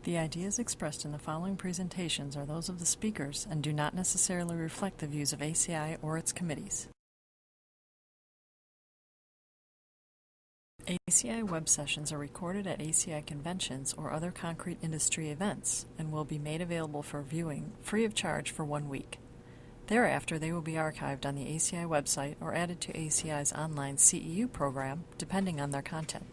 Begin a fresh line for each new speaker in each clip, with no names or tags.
The ideas expressed in the following presentations are those of the speakers and do not necessarily reflect the views of ACI or its committees. ACI web sessions are recorded at ACI conventions or other concrete industry events and will be made available for viewing free of charge for 1 week. Thereafter, they will be archived on the ACI website or added to ACI's online CEU program, depending on their content.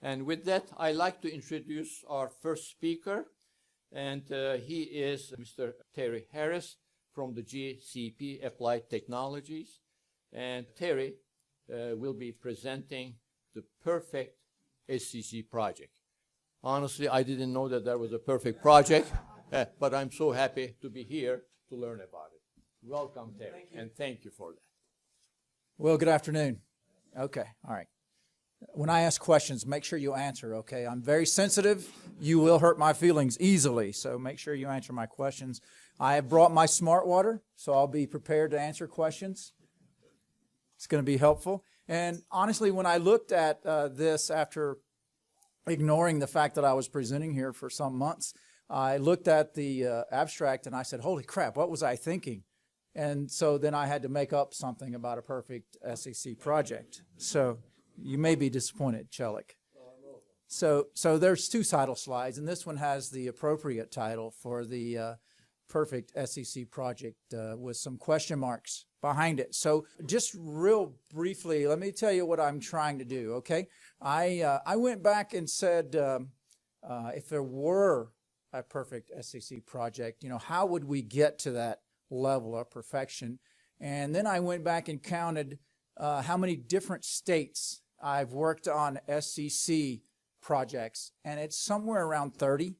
And with that, I'd like to introduce our first speaker, and he is Mr. Terry Harris from the GCP Applied Technologies. And Terry will be presenting the Perfect SCC Project. Honestly, I didn't know that there was a perfect project, but I'm so happy to be here to learn about it. Welcome, Terry, and thank you for that.
Well, good afternoon. Okay, all right. When I ask questions, make sure you answer, okay? I'm very sensitive. You will hurt my feelings easily, so make sure you answer my questions. I have brought my smart water, so I'll be prepared to answer questions. It's going to be helpful. And honestly, when I looked at this after ignoring the fact that I was presenting here for some months, I looked at the abstract and I said, holy crap, what was I thinking? And so then I had to make up something about a perfect SCC project. So you may be disappointed, Chelik. So there's two title slides, and this one has the appropriate title for the Perfect SCC Project with some question marks behind it. So just real briefly, let me tell you what I'm trying to do, okay? I went back and said, if there were a Perfect SCC Project, you know, how would we get to that level of perfection? And then I went back and counted how many different states I've worked on SCC projects, and it's somewhere around 30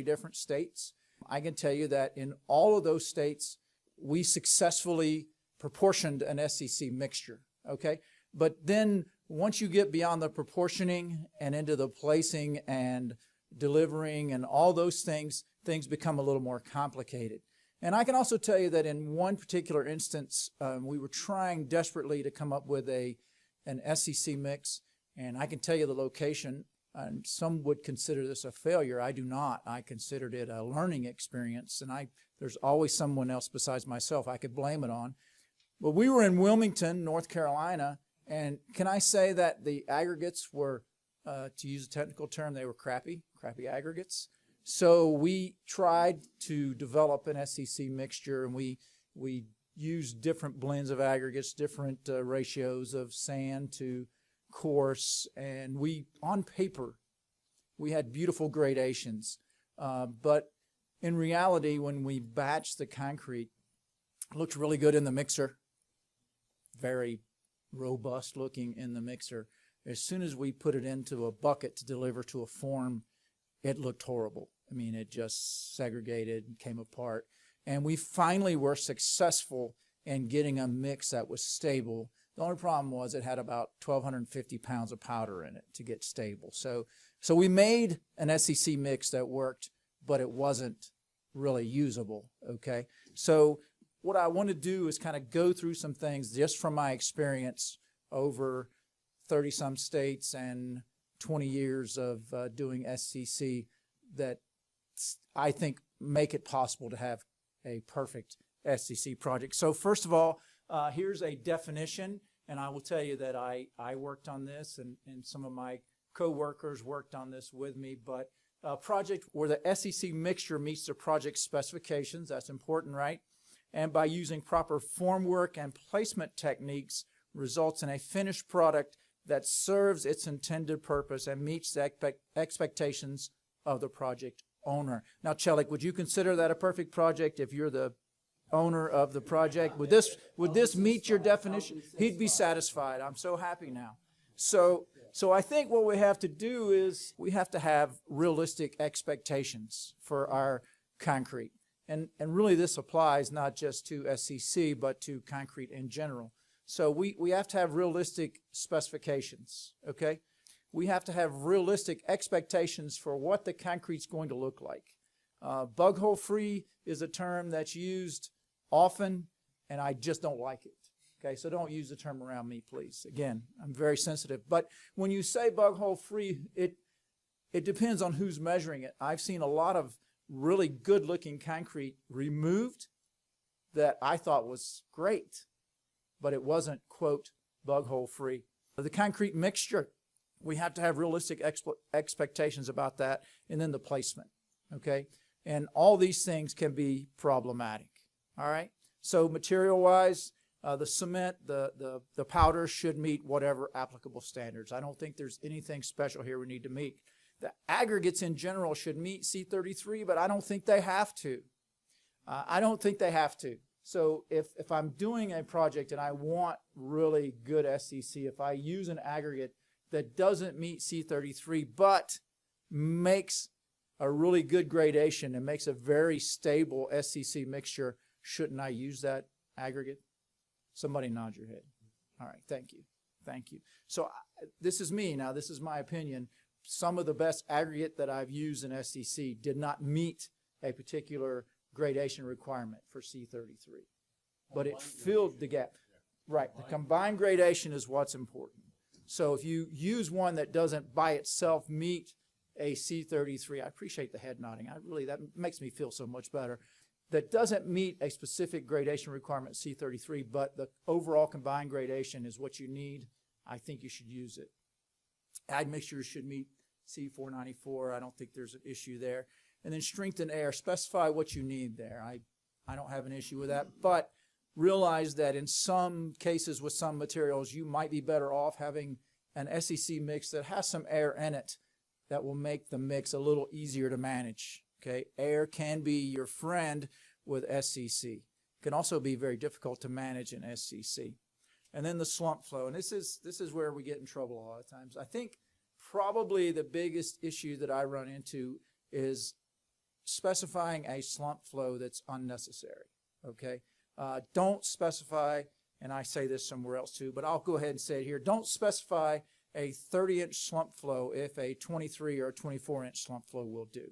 different states. I can tell you that in all of those states, we successfully proportioned an SCC mixture, okay? But then once you get beyond the proportioning and into the placing and delivering and all those things, things become a little more complicated. And I can also tell you that in one particular instance, we were trying desperately to come up with an SCC mix, and I can tell you the location, and some would consider this a failure. I do not. I considered it a learning experience, and there's always someone else besides myself I could blame it on. But we were in Wilmington, North Carolina, and can I say that the aggregates were, to use a technical term, they were crappy aggregates. So we tried to develop an SCC mixture, and we used different blends of aggregates, different ratios of sand to coarse, and on paper, we had beautiful gradations. But in reality, when we batched the concrete, it looked really good in the mixer, very robust looking in the mixer. As soon as we put it into a bucket to deliver to a form, it looked horrible. I mean, it just segregated and came apart. And we finally were successful in getting a mix that was stable. The only problem was it had about 1,250 pounds of powder in it to get stable. So we made an SCC mix that worked, but it wasn't really usable, okay? So what I want to do is kind of go through some things just from my experience over 30-some states and 20 years of doing SCC that I think make it possible to have a perfect SCC project. So first of all, here's a definition, and I will tell you that I worked on this, and some of my co-workers worked on this with me, but a project where the SCC mixture meets the project specifications, that's important, right? And by using proper formwork and placement techniques results in a finished product that serves its intended purpose and meets the expectations of the project owner. Now, Chelik, would you consider that a perfect project if you're the owner of the project? Would this meet your definition? He'd be satisfied. I'm so happy now. So I think what we have to do is we have to have realistic expectations for our concrete. And really this applies not just to SCC, but to concrete in general. So we have to have realistic specifications, okay? We have to have realistic expectations for what the concrete's going to look like. Bug hole free is a term that's used often, and I just don't like it. Okay, so don't use the term around me, please. Again, I'm very sensitive. But when you say bug hole free, it depends on who's measuring it. I've seen a lot of really good-looking concrete removed that I thought was great, but it wasn't, quote, bug hole free. The concrete mixture, we have to have realistic expectations about that, and then the placement, okay? And all these things can be problematic, all right? So material-wise, the cement, the powder should meet whatever applicable standards. I don't think there's anything special here we need to meet. The aggregates in general should meet C33, but I don't think they have to. I don't think they have to. So if I'm doing a project and I want really good SCC, if I use an aggregate that doesn't meet C33 but makes a really good gradation and makes a very stable SCC mixture, shouldn't I use that aggregate? Somebody nod your head. All right, thank you. Thank you. So this is me now. This is my opinion. Some of the best aggregate that I've used in SCC did not meet a particular gradation requirement for C33, but it filled the gap. Right, the combined gradation is what's important. So if you use one that doesn't by itself meet a C33, I appreciate the head nodding. That makes me feel so much better. That doesn't meet a specific gradation requirement C33, but the overall combined gradation is what you need, I think you should use it. Admixtures should meet C494. I don't think there's an issue there. And then strength and air, specify what you need there. I don't have an issue with that, but realize that in some cases with some materials, you might be better off having an SCC mix that has some air in it that will make the mix a little easier to manage. Okay, air can be your friend with SCC. It can also be very difficult to manage in SCC. And then the slump flow, and this is where we get in trouble a lot of times. I think probably the biggest issue that I run into is specifying a slump flow that's unnecessary. Okay, don't specify, and I say this somewhere else too, but I'll go ahead and say it here. Don't specify a 30-inch slump flow if a 23 or a 24-inch slump flow will do.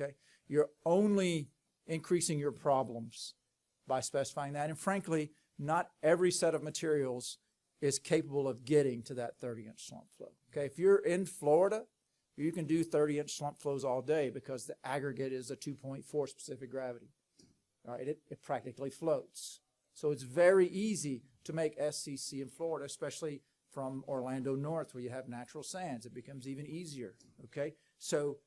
Okay, you're only increasing your problems by specifying that. And frankly, not every set of materials is capable of getting to that 30-inch slump flow. Okay, if you're in Florida, you can do 30-inch slump flows all day because the aggregate is a 2.4 specific gravity. All right, it practically floats. So it's very easy to make SCC in Florida, especially from Orlando north where you have natural sands. It becomes even easier. Okay, so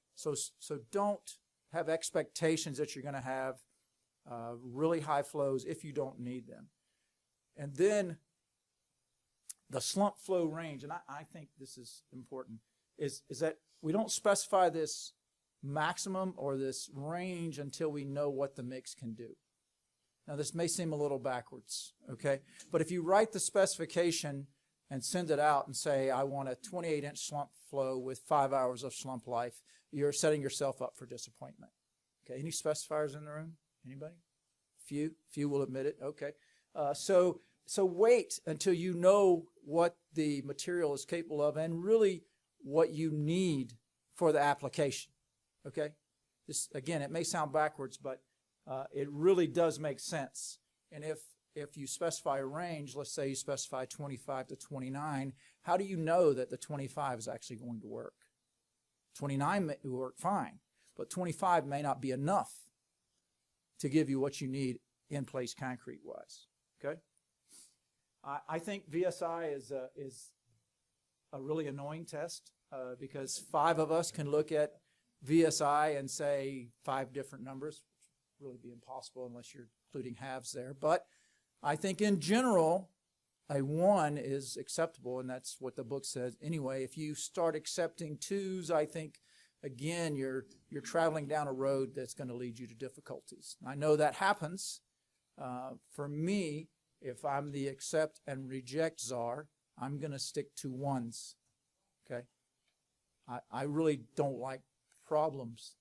don't have expectations that you're going to have really high flows if you don't need them. And then the slump flow range, and I think this is important, is that we don't specify this maximum or this range until we know what the mix can do. Now this may seem a little backwards, okay? But if you write the specification and send it out and say, I want a 28-inch slump flow with 5 hours of slump life, you're setting yourself up for disappointment. Okay, any specifiers in the room? Anybody? Few will admit it. Okay, so wait until you know what the material is capable of and really what you need for the application. Okay, this again, it may sound backwards, but it really does make sense. And if you specify a range, let's say you specify 25 to 29, how do you know that the 25 is actually going to work? 29 may work fine, but 25 may not be enough to give you what you need in place concrete-wise. Okay? I think VSI is a really annoying test because 5 of us can look at VSI and say 5 different numbers, which would really be impossible unless you're including halves there. But I think in general, a 1 is acceptable, and that's what the book says. Anyway, if you start accepting 2s, I think, again, you're traveling down a road that's going to lead you to difficulties. I know that happens. For me, if I'm the accept and reject czar, I'm going to stick to 1s. Okay? I really don't like problems,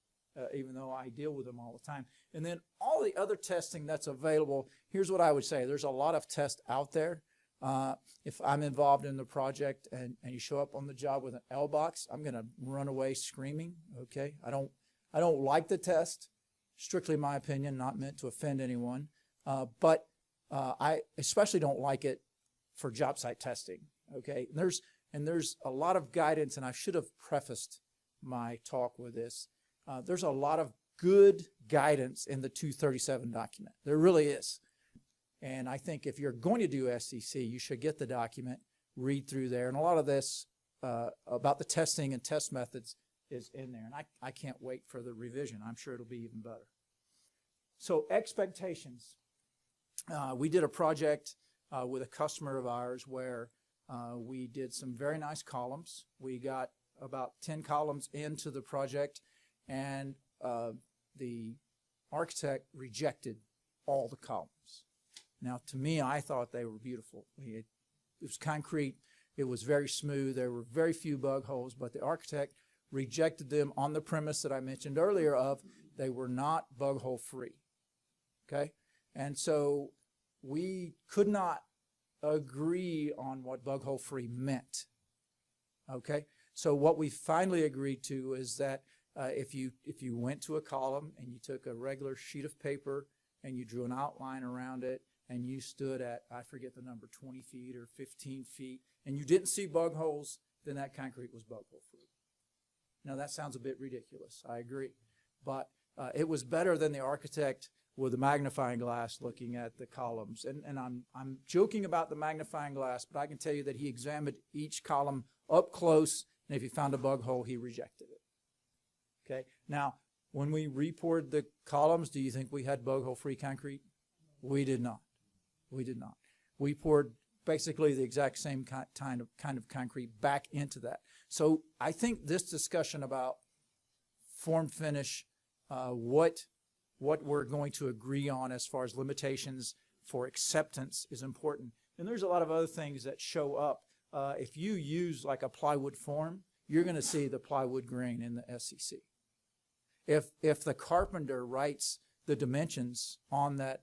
even though I deal with them all the time. And then all the other testing that's available, here's what I would say. There's a lot of tests out there. If I'm involved in the project and you show up on the job with an L box, I'm going to run away screaming. Okay? I don't like the test. Strictly my opinion, not meant to offend anyone. But I especially don't like it for job site testing, okay? And there's a lot of guidance, and I should have prefaced my talk with this. There's a lot of good guidance in the 237 document. There really is. And I think if you're going to do SCC, you should get the document, read through there. And a lot of this about the testing and test methods is in there. And I can't wait for the revision. I'm sure it'll be even better. So expectations. We did a project with a customer of ours where we did some very nice columns. We got about 10 columns into the project, and the architect rejected all the columns. Now, to me, I thought they were beautiful. It was concrete. It was very smooth. There were very few bug holes, but the architect rejected them on the premise that I mentioned earlier of they were not bug hole free. Okay? And so we could not agree on what bug hole free meant. Okay? So what we finally agreed to is that if you went to a column and you took a regular sheet of paper and you drew an outline around it and you stood at, I forget the number, 20 feet or 15 feet, and you didn't see bug holes, then that concrete was bug hole free. Now that sounds a bit ridiculous, I agree. But it was better than the architect with a magnifying glass looking at the columns. And I'm joking about the magnifying glass, but I can tell you that he examined each column up close, and if he found a bug hole, he rejected it. Okay. Now, when we repoured the columns, do you think we had bug hole free concrete? We did not. We did not. We poured basically the exact same kind of concrete back into that. So I think this discussion about form finish, what we're going to agree on as far as limitations for acceptance is important. And there's a lot of other things that show up. If you use like a plywood form, you're going to see the plywood grain in the SCC. If the carpenter writes the dimensions on that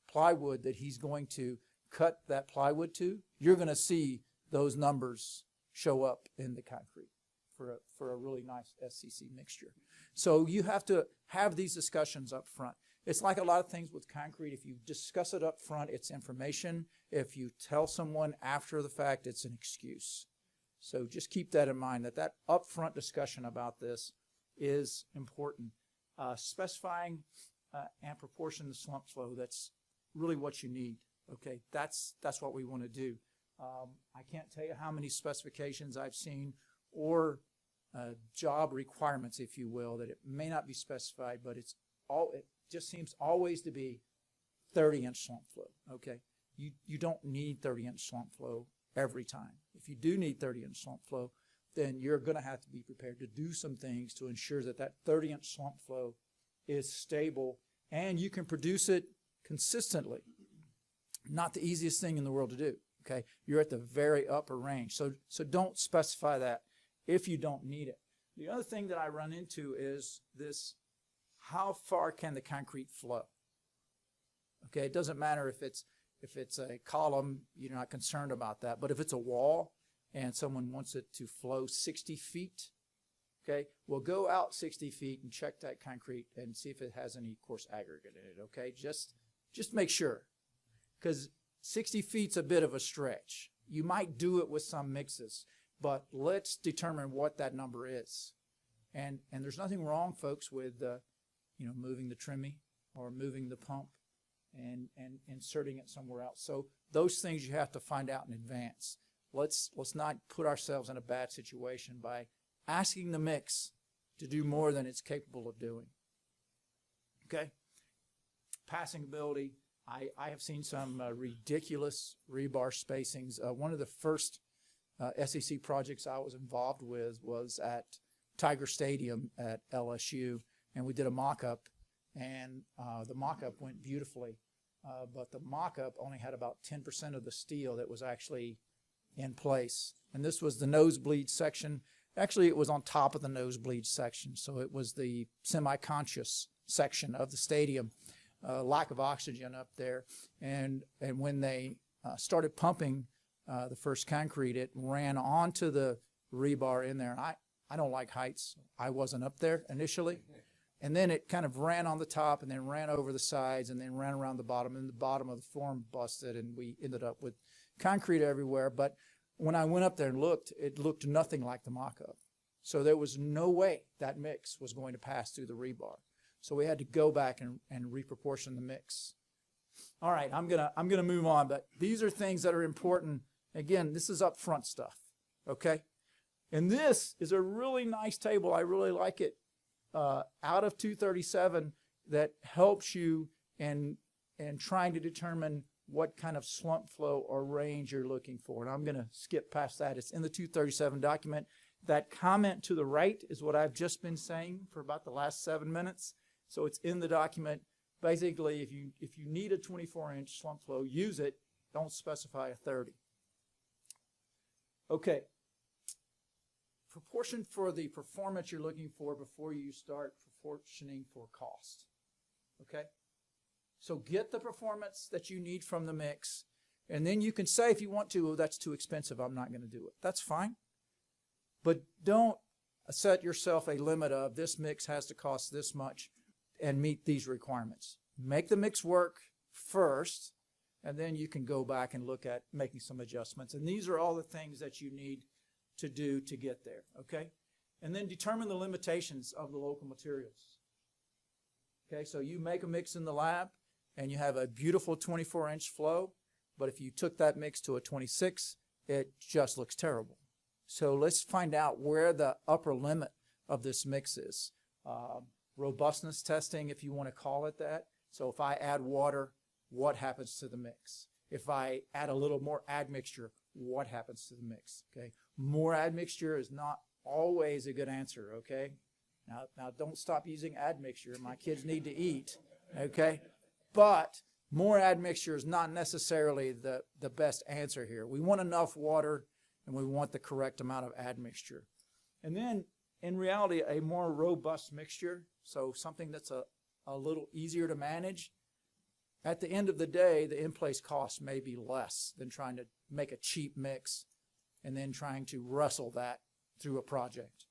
plywood that he's going to cut that plywood to, you're going to see those numbers show up in the concrete for a really nice SCC mixture. So you have to have these discussions up front. It's like a lot of things with concrete. If you discuss it up front, it's information. If you tell someone after the fact, it's an excuse. So just keep that in mind, that upfront discussion about this is important. Specifying and proportion the slump flow, that's really what you need. Okay, that's what we want to do. I can't tell you how many specifications I've seen or job requirements, if you will, that it may not be specified, but it just seems always to be 30-inch slump flow. Okay, you don't need 30-inch slump flow every time. If you do need 30-inch slump flow, then you're going to have to be prepared to do some things to ensure that that 30-inch slump flow is stable and you can produce it consistently. Not the easiest thing in the world to do. Okay, you're at the very upper range. So don't specify that if you don't need it. The other thing that I run into is this: how far can the concrete flow? Okay, it doesn't matter if it's a column, you're not concerned about that. But if it's a wall and someone wants it to flow 60 feet, okay, well, go out 60 feet and check that concrete and see if it has any coarse aggregate in it. Okay, just make sure, because 60 feet's a bit of a stretch. You might do it with some mixes, but let's determine what that number is. And there's nothing wrong, folks, with moving the trimming or moving the pump and inserting it somewhere else. So those things you have to find out in advance. Let's not put ourselves in a bad situation by asking the mix to do more than it's capable of doing. Okay? Passing ability. I have seen some ridiculous rebar spacings. One of the first SCC projects I was involved with was at Tiger Stadium at LSU, and we did a mock-up, and the mock-up went beautifully, but the mock-up only had about 10% of the steel that was actually in place. And this was the nosebleed section. Actually, it was on top of the nosebleed section, so it was the semi-conscious section of the stadium. Lack of oxygen up there, and when they started pumping the first concrete, it ran onto the rebar in there. And I don't like heights. I wasn't up there initially, And then it kind of ran on the top and then ran over the sides and then ran around the bottom, and the bottom of the form busted, and we ended up with concrete everywhere. But when I went up there and looked, it looked nothing like the mock-up. So there was no way that mix was going to pass through the rebar. So we had to go back and reproportion the mix. All right, I'm gonna move on, but these are things that are important. Again, this is upfront stuff, okay? And this is a really nice table. I really like it. Out of 237 that helps you in trying to determine what kind of slump flow or range you're looking for. And I'm going to skip past that. It's in the 237 document. That comment to the right is what I've just been saying for about the last 7 minutes. So it's in the document. Basically, if you need a 24-inch slump flow, use it. Don't specify a 30. Okay. Proportion for the performance you're looking for before you start proportioning for cost. Okay? So get the performance that you need from the mix, and then you can say if you want to, oh, that's too expensive, I'm not going to do it. That's fine. But don't set yourself a limit of this mix has to cost this much and meet these requirements. Make the mix work first, and then you can go back and look at making some adjustments. And these are all the things that you need to do to get there, okay? And then determine the limitations of the local materials. Okay, so you make a mix in the lab and you have a beautiful 24-inch flow, but if you took that mix to a 26, it just looks terrible. So let's find out where the upper limit of this mix is. Robustness testing, if you want to call it that. So if I add water, what happens to the mix? If I add a little more admixture, what happens to the mix? Okay, more admixture is not always a good answer. Okay, now don't stop using admixture. My kids need to eat. Okay, but more admixture is not necessarily the best answer here. We want enough water and we want the correct amount of admixture. And then in reality, a more robust mixture, so something that's a little easier to manage. At the end of the day, the in-place cost may be less than trying to make a cheap mix and then trying to wrestle that through a project.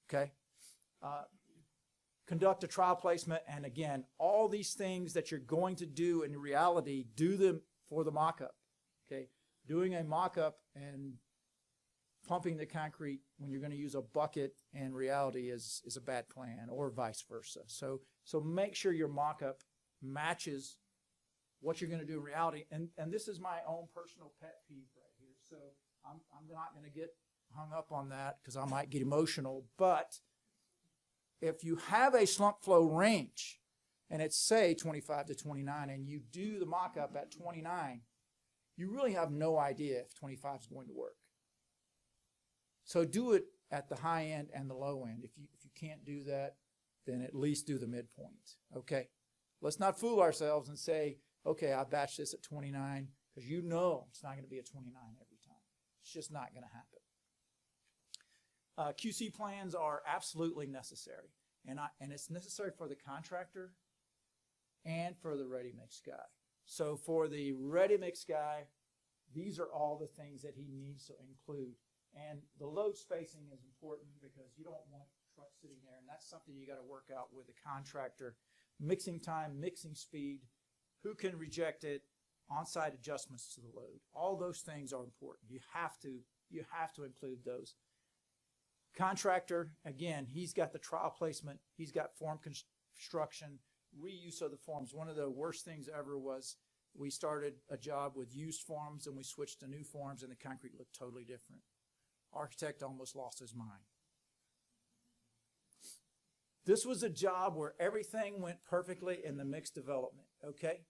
Okay? Conduct a trial placement, and again, all these things that you're going to do in reality, do them for the mock-up. Okay? Doing a mock-up and pumping the concrete when you're going to use a bucket in reality is a bad plan, or vice versa. So make sure your mock-up matches what you're going to do in reality. And this is my own personal pet peeve right here. So I'm not going to get hung up on that because I might get emotional. But if you have a slump flow range and it's, say, 25 to 29, and you do the mock-up at 29, you really have no idea if 25 is going to work. So do it at the high end and the low end. If you can't do that, then at least do the midpoint. Okay? Let's not fool ourselves and say, okay, I batched this at 29, because you know it's not going to be a 29 every time. It's just not going to happen. QC plans are absolutely necessary, and it's necessary for the contractor and for the ready-mix guy. So for the ready-mix guy, these are all the things that he needs to include. And the load spacing is important because you don't want trucks sitting there, and that's something you got to work out with the contractor. Mixing time, mixing speed, who can reject it, on-site adjustments to the load. All those things are important. You have to include those. Contractor, again, he's got the trial placement, he's got form construction, reuse of the forms. One of the worst things ever was we started a job with used forms and we switched to new forms and the concrete looked totally different. Architect almost lost his mind. This was a job where everything went perfectly in the mix development, okay?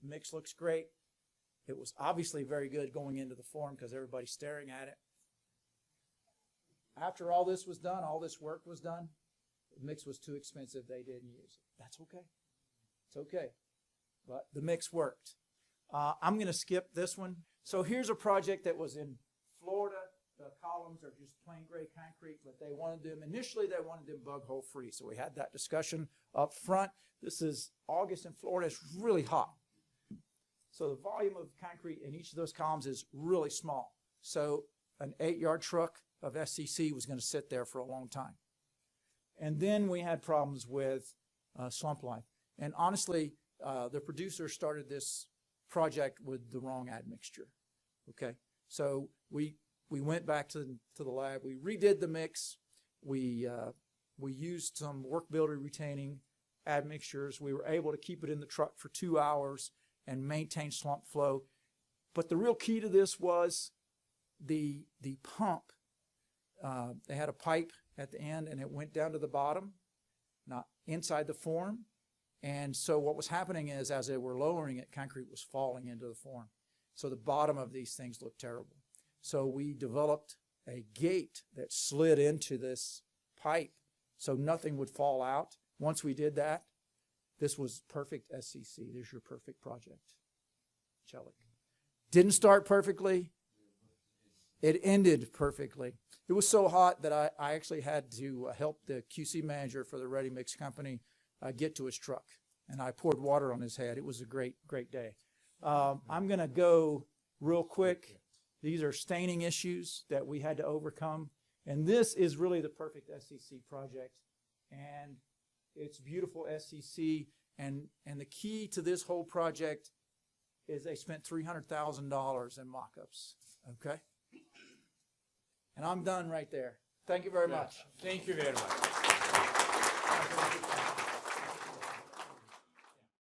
Mix looks great. It was obviously very good going into the form because everybody's staring at it. After all this was done, all this work was done, the mix was too expensive, they didn't use it. That's okay. It's okay. But the mix worked. I'm going to skip this one. So here's a project that was in Florida. The columns are just plain gray concrete, but initially they wanted them bug hole free. So we had that discussion up front. This is August in Florida. It's really hot. So the volume of concrete in each of those columns is really small. So an 8-yard truck of SCC was going to sit there for a long time. And then we had problems with Slump Life. And honestly, the producer started this project with the wrong admixture. Okay, so we went back to the lab. We redid the mix. We used some work builder retaining admixtures. We were able to keep it in the truck for 2 hours and maintain slump flow. But the real key to this was the pump. They had a pipe at the end, and it went down to the bottom, not inside the form. And so what was happening is, as they were lowering it, concrete was falling into the form. So the bottom of these things looked terrible. So we developed a gate that slid into this pipe so nothing would fall out. Once we did that, this was Perfect SCC. There's your perfect project. Chelik. Didn't start perfectly. It ended perfectly. It was so hot that I actually had to help the QC manager for the ready mix company get to his truck. And I poured water on his head. It was a great, great day. I'm going to go real quick. These are staining issues that we had to overcome. And this is really the Perfect SCC project. And it's beautiful SCC. And the key to this whole project is they spent $300,000 in mock-ups. Okay? And I'm done right there. Thank you very much.
Thank you very much.